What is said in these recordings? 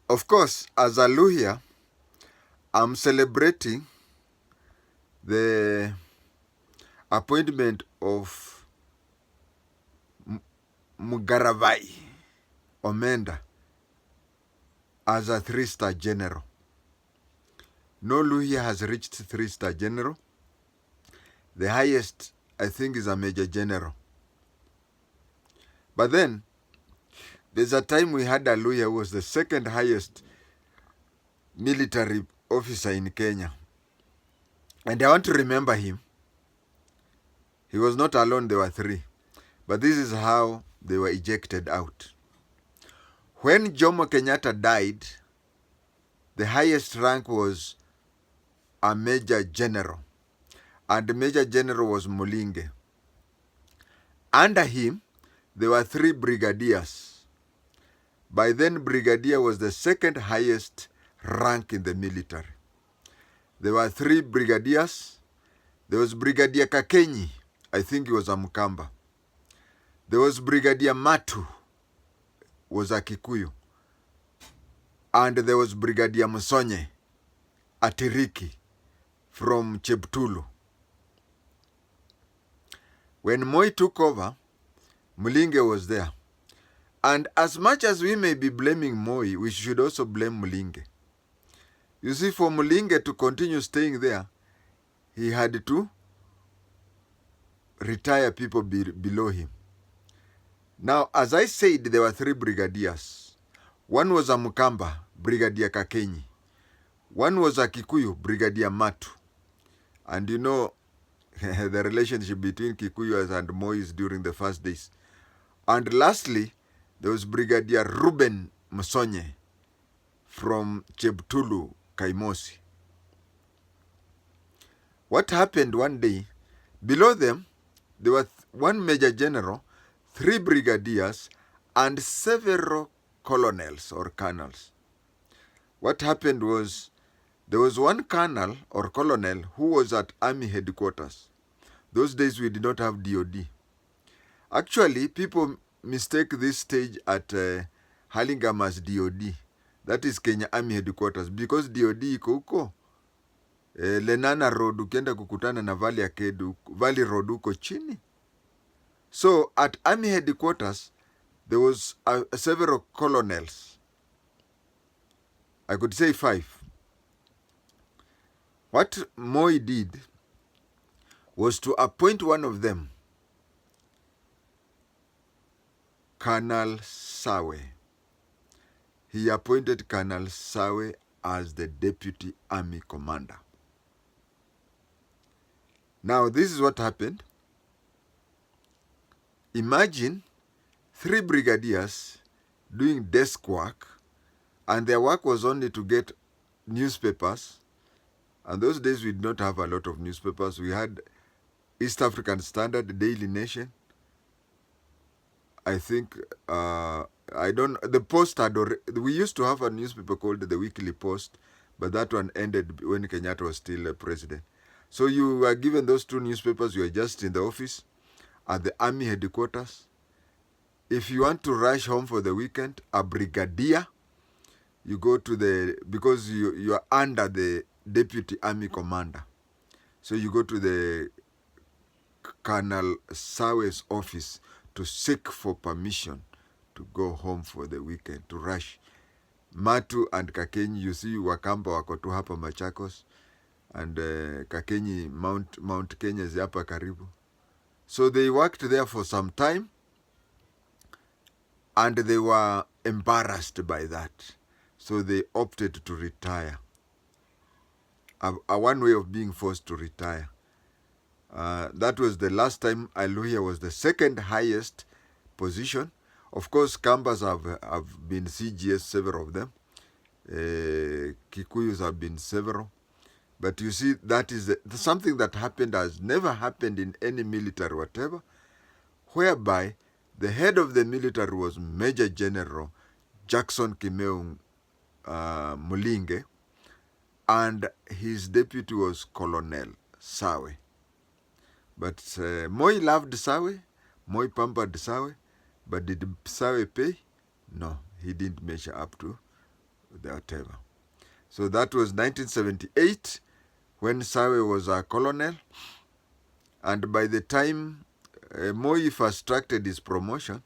Of course, as a Luhya, I'm celebrating the appointment of Mugaravai Omenda as a 3-star general. No Luhya has reached 3-star general. The highest, I think, is a major general. But then, there's a time we had a Luhya who was the second highest military officer in Kenya. And I want to remember him. He was not alone, there were 3. But this is how they were ejected out. When Jomo Kenyatta died, the highest rank was a major general. And the major general was Mulinge. Under him, there were 3 brigadiers. By then, brigadier was the second highest rank in the military. There were 3 brigadiers. There was Brigadier Kakenyi. I think he was a Mkamba. There was Brigadier Matu, was a Kikuyu. And there was Brigadier Musonye, a Tiriki, from Cheptulu. When Moi took over, Mulinge was there. And as much as we may be blaming Moi, we should also blame Mulinge. You see, for Mulinge to continue staying there, he had to retire people below him. Now, as I said, there were 3 brigadiers. One was a Mukamba, Brigadier Kakenyi. One was a Kikuyu, Brigadier Matu. And you know, the relationship between Kikuyus and Mois during the first days. And lastly, there was Brigadier Ruben Musonye from Cheptulu, Kaimosi. What happened one day, below them, there was 1 major general, 3 brigadiers, and several colonels or colonels. What happened was, there was 1 colonel or colonel who was at army headquarters. Those days we did not have DOD. Actually, people mistake this stage at Hurlingham as DOD. That is Kenya Army Headquarters, because DOD iko huko Lenana Road, ukienda kukutana na Valley Road huko chini. So at Army Headquarters, there was several colonels. I could say 5. What Moi did was to appoint one of them, Colonel Sawe. He appointed Colonel Sawe as the deputy army commander. Now, this is what happened. Imagine 3 brigadiers doing desk work, and their work was only to get newspapers. And those days we did not have a lot of newspapers. We had East African Standard, Daily Nation. I think, the Post had already, we used to have a newspaper called the Weekly Post, but that one ended when Kenyatta was still president. So you were given those 2 newspapers, you were just in the office at the army headquarters. If you want to rush home for the weekend, a brigadier, you go to because you are under the deputy army commander. So you go to the Colonel Sawe's office to seek for permission to go home for the weekend, to rush. Matu and Kakenyi, you see, Wakamba wako tu hapa Machakos, and Kakenyi, Mount Kenya is hapa karibu. So they worked there for some time, and they were embarrassed by that. So they opted to retire. One way of being forced to retire. That was the last time Luhya was the second highest position. Of course, Kambas have been CGS, several of them. Kikuyus have been several. But you see, that is something that happened, has never happened in any military whatever, whereby the head of the military was Major General Jackson Kimeung Mulinge, and his deputy was Colonel Sawe. But Moi loved Sawe, Moi pampered Sawe, but did Sawe pay? No, he didn't measure up to whatever. So that was 1978 when Sawe was a colonel, and by the time Moi fast-tracked his promotion,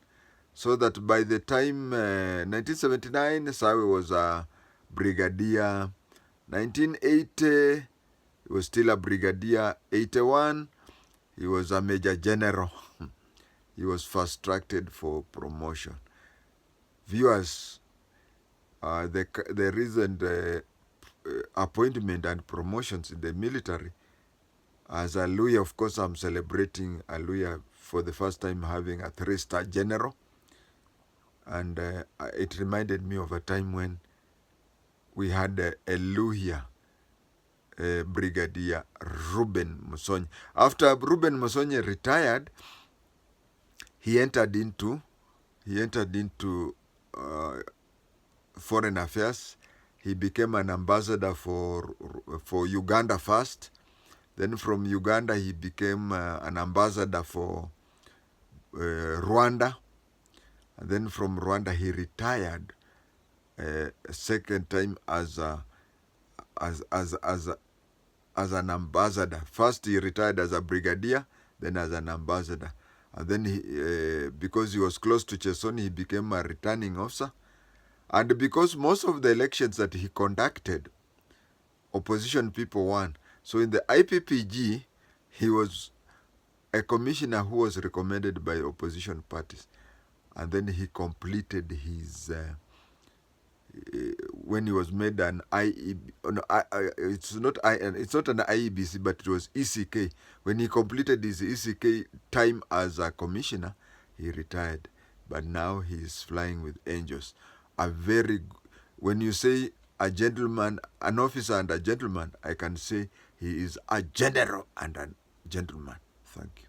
so that by the time 1979, Sawe was a brigadier. 1980, he was still a brigadier. 81, he was a major general. He was fast-tracked for promotion. Viewers, the recent appointment and promotions in the military, as a Luhya, of course, I'm celebrating a Luhya for the first time having a 3-star general. And it reminded me of a time when we had a Luhya Brigadier, Ruben Musonye. After Ruben Musonye retired, he entered into foreign affairs. He became an ambassador for Uganda first. Then from Uganda, he became an ambassador for Rwanda. And then from Rwanda, he retired a second time as an ambassador. First, he retired as a brigadier, then as an ambassador. And then, because he was close to Chesoni, he became a returning officer. And because most of the elections that he conducted, opposition people won. So in the IPPG, he was a commissioner who was recommended by opposition parties. And then he completed his, when he was made an it's not an IEBC, but it was ECK. When he completed his ECK time as a commissioner, he retired. But now he is flying with angels. When you say a gentleman, an officer and a gentleman, I can say he is a general and a gentleman. Thank you.